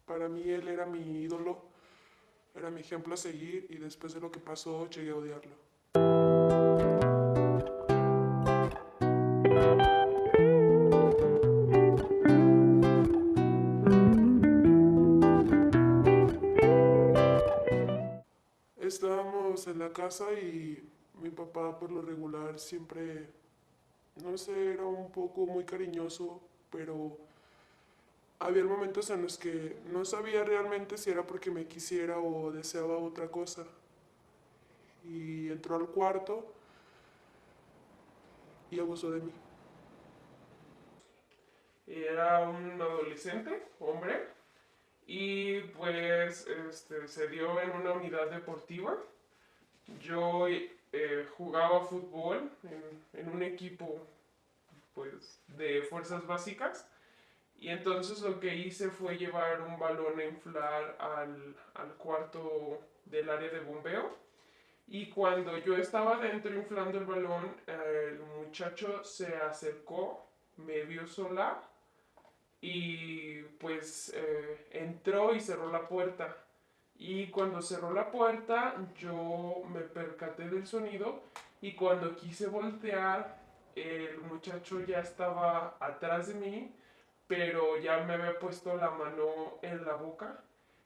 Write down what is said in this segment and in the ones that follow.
Para mí él era mi ídolo, era mi ejemplo a seguir y después de lo que pasó llegué a odiarlo. Estábamos en la casa y mi papá por lo regular siempre, no sé, era un poco muy cariñoso, pero había momentos en los que no sabía realmente si era porque me quisiera o deseaba otra cosa. Y entró al cuarto y abusó de mí. Era un adolescente, hombre, y pues se dio en una unidad deportiva. Yo jugaba fútbol en un equipo pues de fuerzas básicas y entonces lo que hice fue llevar un balón a inflar al cuarto del área de bombeo y cuando yo estaba dentro inflando el balón el muchacho se acercó, me vio sola y pues entró y cerró la puerta. Y cuando cerró la puerta yo me percaté del sonido y cuando quise voltear el muchacho ya estaba atrás de mí, pero ya me había puesto la mano en la boca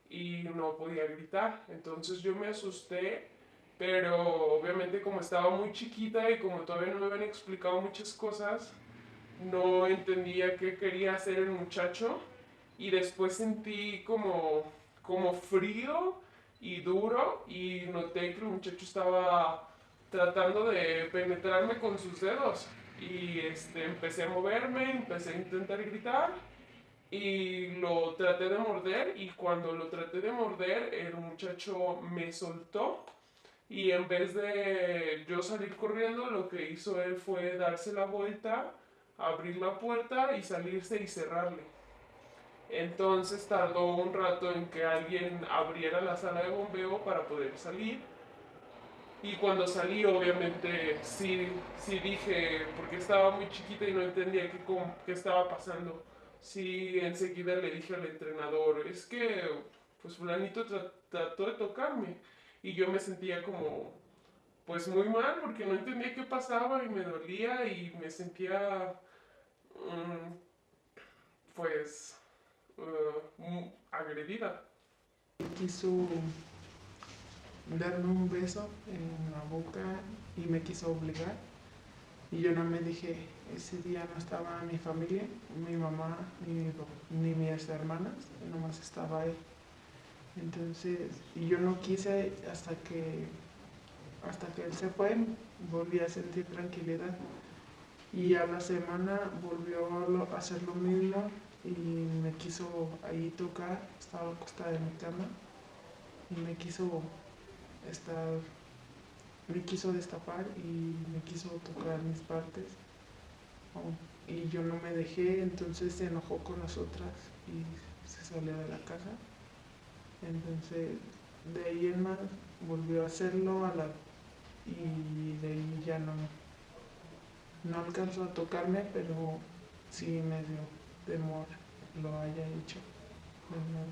y no podía gritar. Entonces yo me asusté, pero obviamente como estaba muy chiquita y como todavía no me habían explicado muchas cosas, no entendía qué quería hacer el muchacho y después sentí como frío y duro y noté que el muchacho estaba tratando de penetrarme con sus dedos y empecé a moverme, empecé a intentar gritar y lo traté de morder y cuando lo traté de morder el muchacho me soltó y en vez de yo salir corriendo, lo que hizo él fue darse la vuelta, abrir la puerta y salirse y cerrarle. Entonces tardó un rato en que alguien abriera la sala de bombeo para poder salir. Y cuando salí, obviamente, sí dije, porque estaba muy chiquita y no entendía qué estaba pasando. Sí, enseguida le dije al entrenador, es que, pues fulanito trató de tocarme. Y yo me sentía como, pues muy mal porque no entendía qué pasaba y me dolía y me sentía mm, pues agredida. Quiso darme un beso en la boca y me quiso obligar. Y yo no me dije, ese día no estaba mi familia, mi mamá ni mis hermanas, nomás estaba él. Entonces, y yo no quise hasta que él se fue, volví a sentir tranquilidad. Y a la semana volvió a hacer lo mismo y me quiso ahí tocar, estaba acostada en mi cama y estar, me quiso destapar y me quiso tocar mis partes. Y yo no me dejé, entonces se enojó con nosotras y se salió de la casa. Entonces, de ahí en más, volvió a hacerlo y de ahí ya no alcanzó a tocarme, pero sí me dio temor lo haya hecho de nuevo.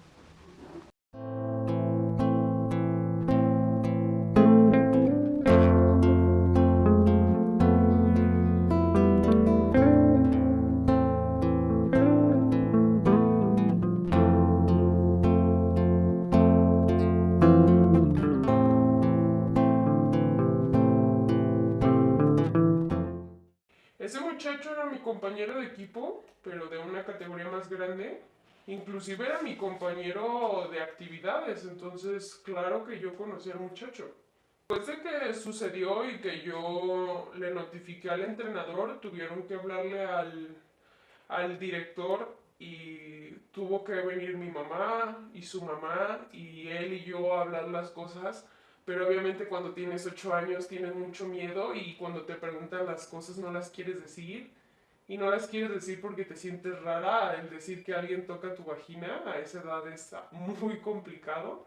Ese muchacho era mi compañero de equipo, pero de una categoría más grande. Inclusive era mi compañero de actividades, entonces claro que yo conocí al muchacho. Después de que sucedió y que yo le notifiqué al entrenador, tuvieron que hablarle al director y tuvo que venir mi mamá y su mamá y él y yo a hablar las cosas. Pero obviamente cuando tienes 8 años tienes mucho miedo y cuando te preguntan las cosas no las quieres decir. Y no las quieres decir porque te sientes rara. El decir que alguien toca tu vagina a esa edad es muy complicado.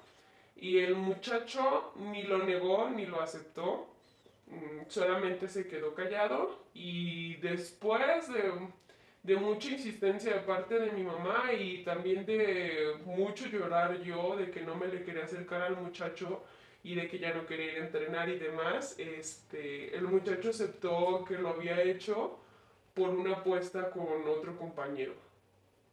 Y el muchacho ni lo negó ni lo aceptó. Solamente se quedó callado y después de mucha insistencia de parte de mi mamá y también de mucho llorar yo, de que no me le quería acercar al muchacho y de que ya no quería ir a entrenar y demás, el muchacho aceptó que lo había hecho por una apuesta con otro compañero.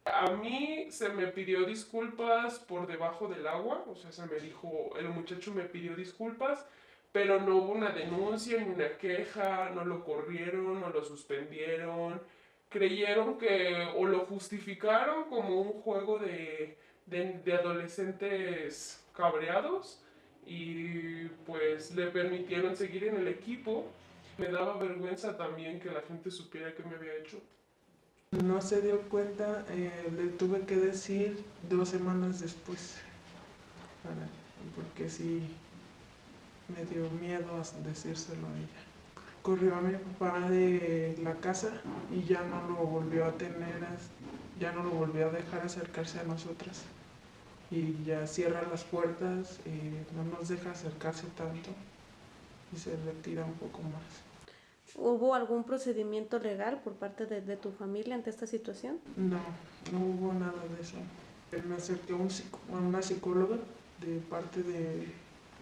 A mí se me pidió disculpas por debajo del agua, o sea, se me dijo, el muchacho me pidió disculpas, pero no hubo una denuncia ni una queja, no lo corrieron, no lo suspendieron. Creyeron que, o lo justificaron como un juego de adolescentes cabreados y pues le permitieron seguir en el equipo. Me daba vergüenza también que la gente supiera qué me había hecho. No se dio cuenta, le tuve que decir 2 semanas después, porque sí me dio miedo decírselo a ella. Corrió a mi papá de la casa y ya no lo volvió a tener, ya no lo volvió a dejar acercarse a nosotras. Y ya cierra las puertas, no nos deja acercarse tanto y se retira un poco más. ¿Hubo algún procedimiento legal por parte de tu familia ante esta situación? No, no hubo nada de eso. Me acerqué a una psicóloga de parte de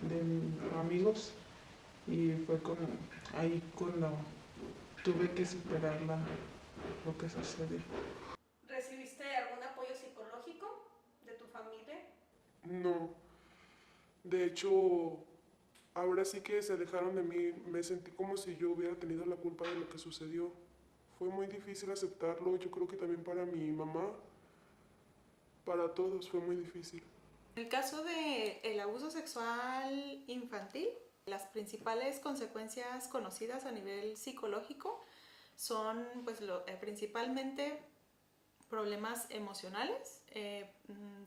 mis amigos y fue ahí cuando tuve que superar lo que sucedió. ¿Recibiste algún apoyo psicológico de tu familia? No, de hecho, ahora sí que se alejaron de mí, me sentí como si yo hubiera tenido la culpa de lo que sucedió. Fue muy difícil aceptarlo, yo creo que también para mi mamá, para todos fue muy difícil. En el caso del abuso sexual infantil, las principales consecuencias conocidas a nivel psicológico son pues, principalmente problemas emocionales,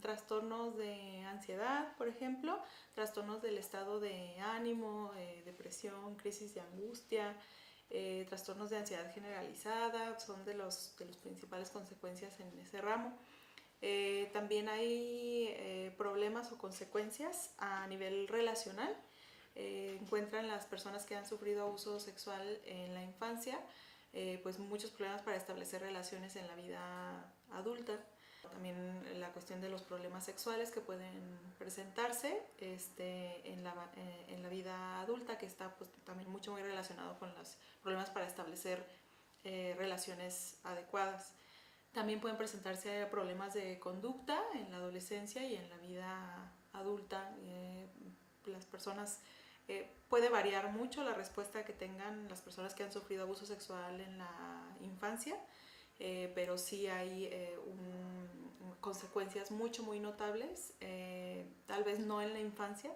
trastornos de ansiedad, por ejemplo, trastornos del estado de ánimo, depresión, crisis de angustia, trastornos de ansiedad generalizada, son de los principales consecuencias en ese ramo. También hay problemas o consecuencias a nivel relacional. Encuentran las personas que han sufrido abuso sexual en la infancia pues muchos problemas para establecer relaciones en la vida adulta. También la cuestión de los problemas sexuales que pueden presentarse en la vida adulta, que está pues, también mucho muy relacionado con los problemas para establecer relaciones adecuadas. También pueden presentarse problemas de conducta en la adolescencia y en la vida adulta. Las personas, puede variar mucho la respuesta que tengan las personas que han sufrido abuso sexual en la infancia, pero sí hay consecuencias muy notables, tal vez no en la infancia,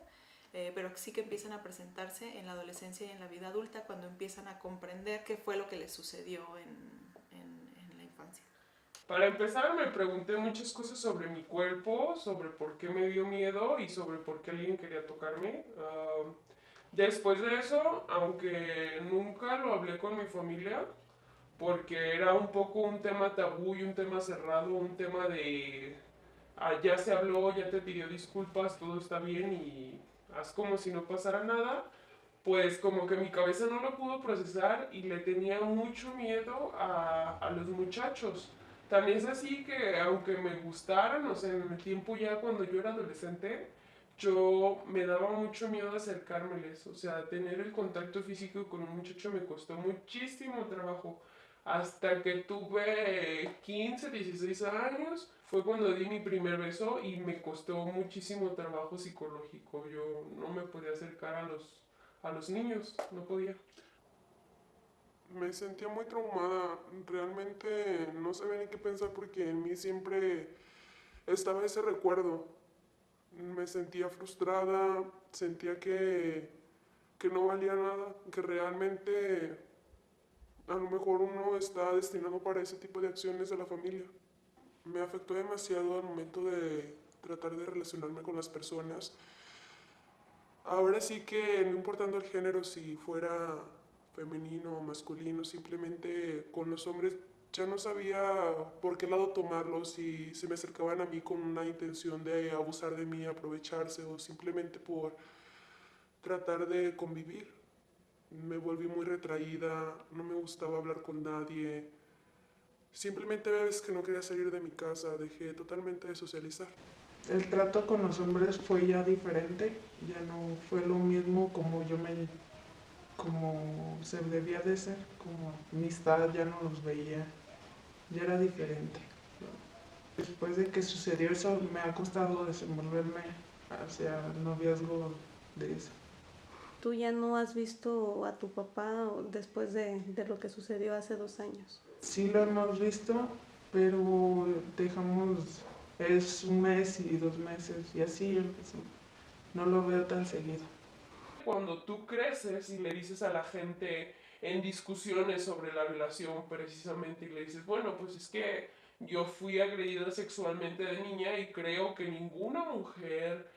pero sí que empiezan a presentarse en la adolescencia y en la vida adulta cuando empiezan a comprender qué fue lo que les sucedió en la infancia. Para empezar, me pregunté muchas cosas sobre mi cuerpo, sobre por qué me dio miedo y sobre por qué alguien quería tocarme. Después de eso, aunque nunca lo hablé con mi familia, porque era un poco un tema tabú y un tema cerrado, un tema de ya se habló, ya te pidió disculpas, todo está bien y haz como si no pasara nada, pues como que mi cabeza no lo pudo procesar y le tenía mucho miedo a los muchachos. También es así que aunque me gustaran, o sea, en el tiempo ya cuando yo era adolescente, yo me daba mucho miedo acercármeles, o sea, tener el contacto físico con un muchacho me costó muchísimo trabajo. Hasta que tuve 15, 16 años, fue cuando di mi primer beso y me costó muchísimo trabajo psicológico. Yo no me podía acercar a los niños, no podía. Me sentía muy traumada, realmente no sabía ni qué pensar porque en mí siempre estaba ese recuerdo. Me sentía frustrada, sentía que no valía nada, que realmente a lo mejor uno está destinado para ese tipo de acciones de la familia. Me afectó demasiado al momento de tratar de relacionarme con las personas. Ahora sí que no importando el género, si fuera femenino o masculino, simplemente con los hombres ya no sabía por qué lado tomarlo, si se me acercaban a mí con una intención de abusar de mí, aprovecharse o simplemente por tratar de convivir. Me volví muy retraída, no me gustaba hablar con nadie, Simplemente había veces que no quería salir de mi casa, dejé totalmente de socializar. El trato con los hombres fue ya diferente, ya no fue lo mismo como se debía de ser, como amistad, ya no los veía, ya era diferente. Después de que sucedió eso, me ha costado desenvolverme hacia el noviazgo de eso. ¿Tú ya no has visto a tu papá después de lo que sucedió hace 2 años? Sí lo hemos visto, pero es un mes y 2 meses y así, no lo veo tan seguido. Cuando tú creces y le dices a la gente en discusiones sobre la violación precisamente y le dices, bueno, pues es que yo fui agredida sexualmente de niña y creo que ninguna mujer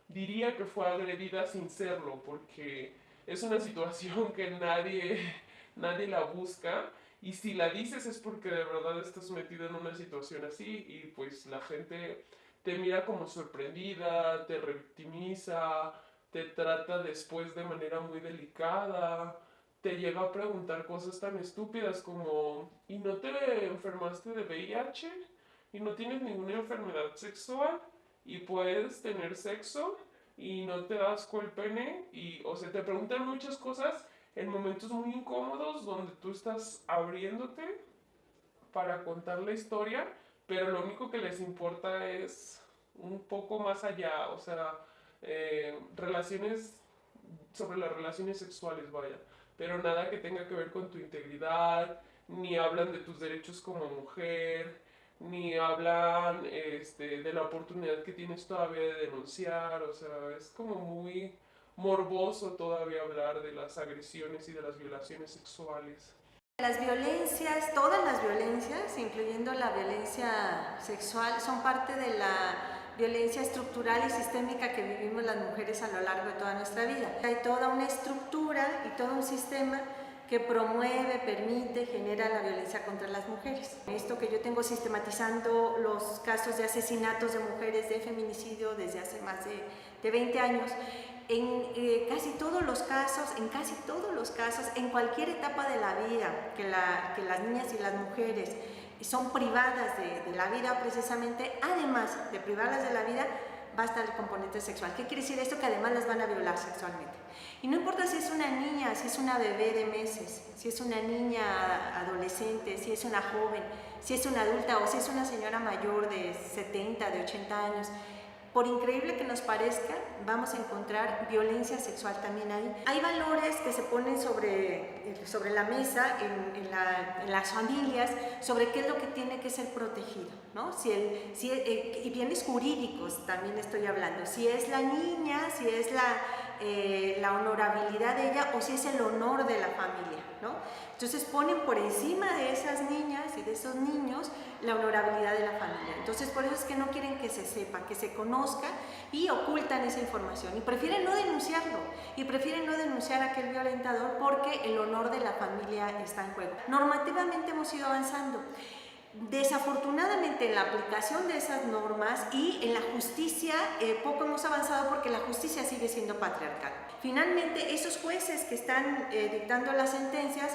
diría que fue agredida sin serlo, porque es una situación que nadie la busca. Y si la dices es porque de verdad estás metido en una situación así y pues la gente te mira como sorprendida, te revictimiza, te trata después de manera muy delicada, te llega a preguntar cosas tan estúpidas como ¿y no te enfermaste de VIH? ¿Y no tienes ninguna enfermedad sexual? ¿Y puedes tener sexo? ¿Y no te da asco el pene? Y, o sea, te preguntan muchas cosas en momentos muy incómodos donde tú estás abriéndote para contar la historia, pero lo único que les importa es un poco más allá, o sea, relaciones sobre las relaciones sexuales, vaya, pero nada que tenga que ver con tu integridad, ni hablan de tus derechos como mujer, ni hablan de la oportunidad que tienes todavía de denunciar, o sea, es como muy morboso todavía hablar de las agresiones y de las violaciones sexuales. Las violencias, todas las violencias, incluyendo la violencia sexual, son parte de la violencia estructural y sistémica que vivimos las mujeres a lo largo de toda nuestra vida. Hay toda una estructura y todo un sistema que promueve, permite, genera la violencia contra las mujeres. Esto que yo tengo sistematizando los casos de asesinatos de mujeres, de feminicidio desde hace más de 20 años, en casi todos los casos, en cualquier etapa de la vida que las niñas y las mujeres son privadas de la vida precisamente, además de privarlas de la vida, va a estar el componente sexual. ¿Qué quiere decir esto? Que además las van a violar sexualmente. Y no importa si es una niña, si es una bebé de meses, si es una niña adolescente, si es una joven, si es una adulta o si es una señora mayor de 70, de 80 años, por increíble que nos parezca, vamos a encontrar violencia sexual también ahí. Hay valores que se ponen sobre la mesa en las familias sobre qué es lo que tiene que ser protegido, ¿no? Y bienes jurídicos también estoy hablando. Si es la niña, si es la honorabilidad de ella o si es el honor de la familia, ¿no? Entonces ponen por encima de esas niñas y de esos niños la honorabilidad de la familia. Entonces por eso es que no quieren que se sepa, que se conozca y ocultan esa información y prefieren no denunciarlo y prefieren no denunciar a aquel violentador porque el honor de la familia está en juego. Normativamente hemos ido avanzando. Desafortunadamente en la aplicación de esas normas y en la justicia poco hemos avanzado porque la justicia sigue siendo patriarcal. Finalmente esos jueces que están dictando las sentencias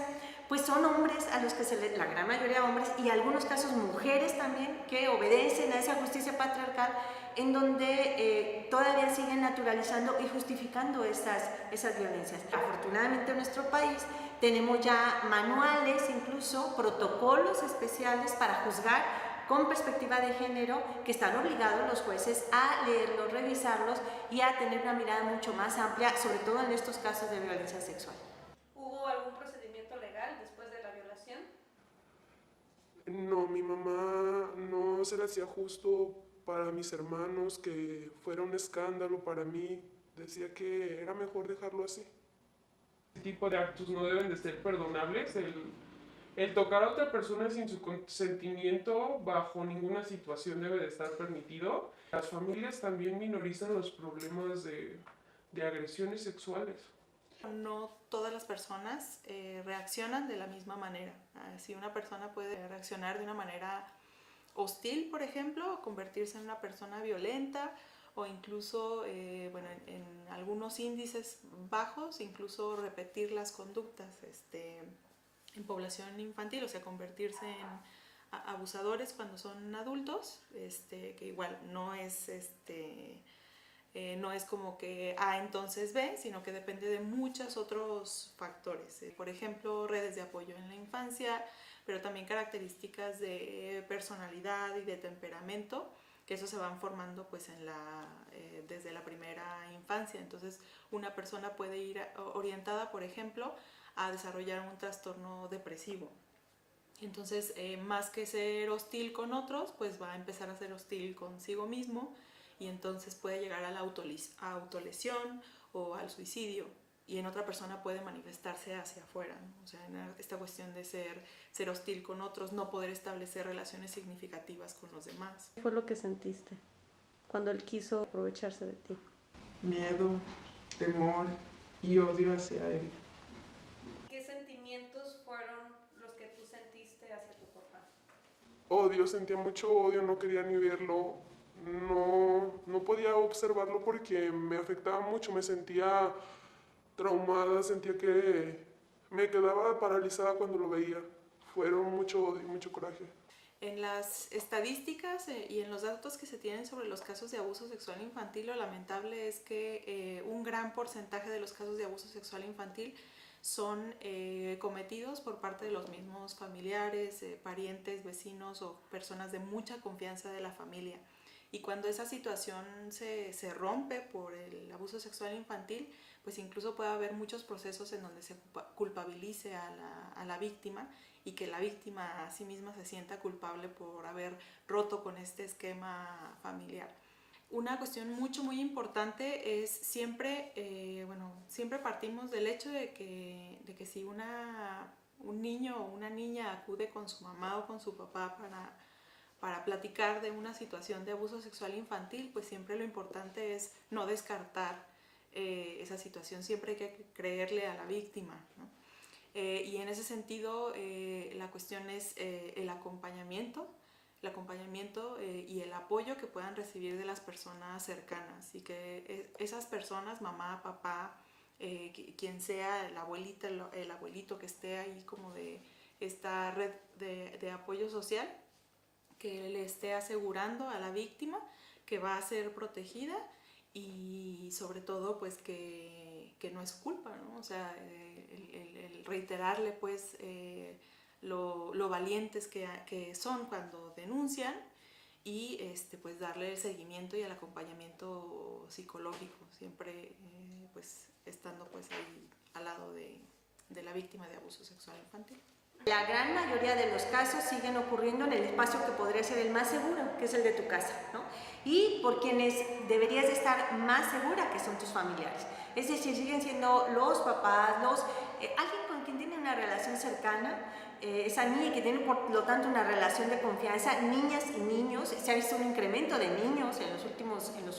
pues son hombres a los que la gran mayoría hombres y algunos casos mujeres también que obedecen a esa justicia patriarcal en donde todavía siguen naturalizando y justificando esas violencias. Afortunadamente en nuestro país tenemos ya manuales, incluso protocolos especiales para juzgar con perspectiva de género que están obligados los jueces a leerlos, revisarlos y a tener una mirada mucho más amplia, sobre todo en estos casos de violencia sexual. ¿Hubo algún procedimiento legal después de la violación? No, mi mamá no se le hacía justo para mis hermanos, que fuera un escándalo para mí. Decía que era mejor dejarlo así. Este tipo de actos no deben de ser perdonables. El tocar a otra persona sin su consentimiento bajo ninguna situación debe de estar permitido. Las familias también minorizan los problemas de agresiones sexuales. No todas las personas reaccionan de la misma manera. Si una persona puede reaccionar de una manera hostil, por ejemplo, convertirse en una persona violenta o incluso, en algunos índices bajos, incluso repetir las conductas población infantil, o sea, convertirse en abusadores cuando son adultos, que igual no es no es como que A entonces B, sino que depende de muchos otros factores. Por ejemplo, redes de apoyo en la infancia, pero también características de personalidad y de temperamento, que eso se van formando pues desde la primera infancia. Entonces, una persona puede ir orientada, por ejemplo, a desarrollar un trastorno depresivo. Entonces, más que ser hostil con otros, pues va a empezar a ser hostil consigo mismo, y entonces puede llegar a la autolesión o al suicidio, y en otra persona puede manifestarse hacia afuera, ¿no? O sea, en esta cuestión de ser hostil con otros, no poder establecer relaciones significativas con los demás. ¿Qué fue lo que sentiste cuando él quiso aprovecharse de ti? Miedo, temor y odio hacia él. ¿Qué sentimientos fueron los que tú sentiste hacia tu papá? Odio, sentía mucho odio, no quería ni verlo, no podía observarlo porque me afectaba mucho, me sentía traumada, sentía que me quedaba paralizada cuando lo veía. Fueron mucho odio, mucho coraje. En las estadísticas y en los datos que se tienen sobre los casos de abuso sexual infantil, lo lamentable es que un gran porcentaje de los casos de abuso sexual infantil son cometidos por parte de los mismos familiares, parientes, vecinos o personas de mucha confianza de la familia. Y cuando esa situación se rompe por el abuso sexual infantil, pues incluso puede haber muchos procesos en donde se culpabilice a la víctima, y que la víctima a sí misma se sienta culpable por haber roto con este esquema familiar. Una cuestión muy importante es siempre, siempre partimos del hecho de que si un niño o una niña acude con su mamá o con su papá para platicar de una situación de abuso sexual infantil, pues siempre lo importante es no descartar esa situación, siempre hay que creerle a la víctima, ¿no? Y en ese sentido la cuestión es el acompañamiento y el apoyo que puedan recibir de las personas cercanas, y que esas personas, mamá, papá, quien sea, la abuelita, el abuelito que esté ahí como de esta red de apoyo social, que le esté asegurando a la víctima que va a ser protegida, y sobre todo pues que no es culpa, ¿no? O sea, el reiterarle pues lo valientes que son cuando denuncian, y pues darle el seguimiento y el acompañamiento psicológico, siempre pues estando pues ahí al lado de la víctima de abuso sexual infantil. La gran mayoría de los casos siguen ocurriendo en el espacio que podría ser el más seguro, que es el de tu casa, ¿no? Y por quienes deberías de estar más segura, que son tus familiares. Es decir, siguen siendo los papás, alguien con quien tiene una relación cercana, esa niña que tiene por lo tanto una relación de confianza, niñas y niños. Se ha visto un incremento de niños en los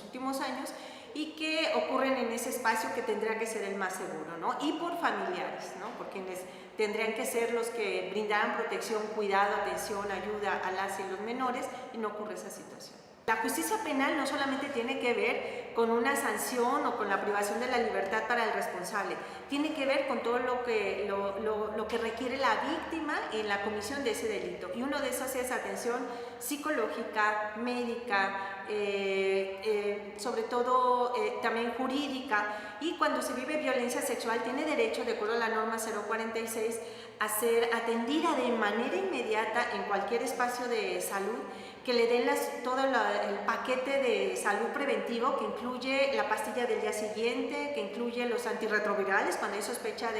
últimos años, y que ocurren en ese espacio que tendría que ser el más seguro, ¿no? Y por familiares, ¿no? Por quienes tendrían que ser los que brindaran protección, cuidado, atención, ayuda a las y los menores, y no ocurre esa situación. La justicia penal no solamente tiene que ver con una sanción o con la privación de la libertad para el responsable, tiene que ver con todo lo que requiere la víctima en la comisión de ese delito, y uno de esos es atención psicológica, médica, sobre todo también jurídica, y cuando se vive violencia sexual tiene derecho, de acuerdo a la norma 046, a ser atendida de manera inmediata en cualquier espacio de salud, que le den todo el paquete de salud preventivo, que incluye la pastilla del día siguiente, que incluye los antirretrovirales cuando hay sospecha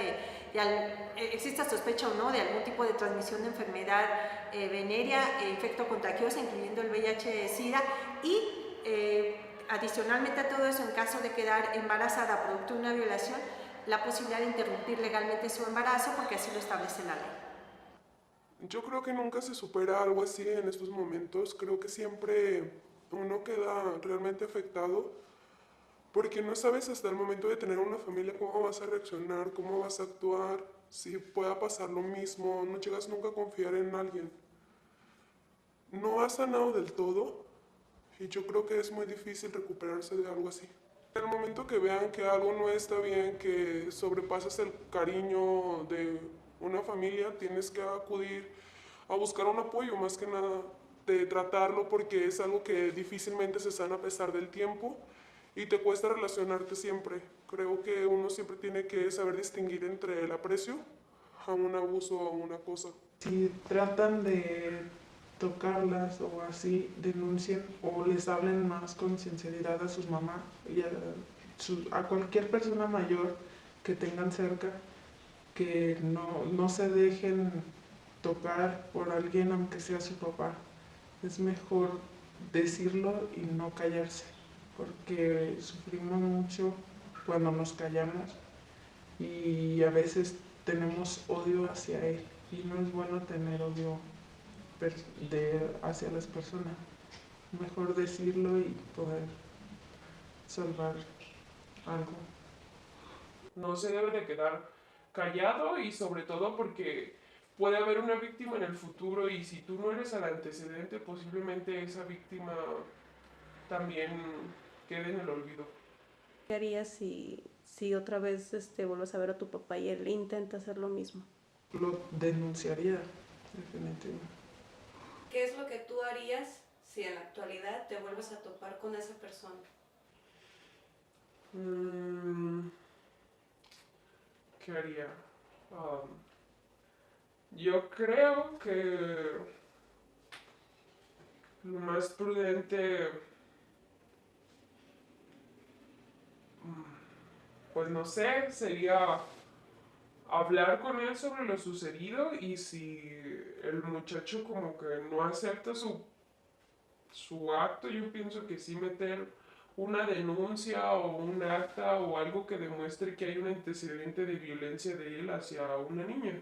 exista sospecha o no de algún tipo de transmisión de enfermedad venérea, infecto contagiosa, incluyendo el VIH-Sida, y adicionalmente a todo eso, en caso de quedar embarazada producto de una violación, la posibilidad de interrumpir legalmente su embarazo, porque así lo establece la ley. Yo creo que nunca se supera algo así en estos momentos. Creo que siempre uno queda realmente afectado, porque no sabes hasta el momento de tener una familia cómo vas a reaccionar, cómo vas a actuar, si pueda pasar lo mismo. No llegas nunca a confiar en alguien. No ha sanado del todo, y yo creo que es muy difícil recuperarse de algo así. En el momento que vean que algo no está bien, que sobrepasas el cariño de una familia, tienes que acudir a buscar un apoyo, más que nada, de tratarlo porque es algo que difícilmente se sana a pesar del tiempo y te cuesta relacionarte siempre. Creo que uno siempre tiene que saber distinguir entre el aprecio a un abuso o a una cosa. Si tratan de tocarlas o así, denuncien o les hablen más con sinceridad a sus mamás y a cualquier persona mayor que tengan cerca, que no se dejen tocar por alguien aunque sea su papá. Es mejor decirlo y no callarse, porque sufrimos mucho cuando nos callamos y a veces tenemos odio hacia él y no es bueno tener odio hacia las personas. Mejor decirlo y poder salvar algo. No se debe de quedar callado y sobre todo porque puede haber una víctima en el futuro y si tú no eres el antecedente, posiblemente esa víctima también quede en el olvido. ¿Qué harías si otra vez vuelves a ver a tu papá y él intenta hacer lo mismo? Lo denunciaría, definitivamente. ¿Qué es lo que tú harías si en la actualidad te vuelves a topar con esa persona? ¿Qué haría? Yo creo que lo más prudente, pues no sé, sería hablar con él sobre lo sucedido y si el muchacho como que no acepta su acto, yo pienso que sí meter una denuncia o un acta o algo que demuestre que hay un antecedente de violencia de él hacia una niña.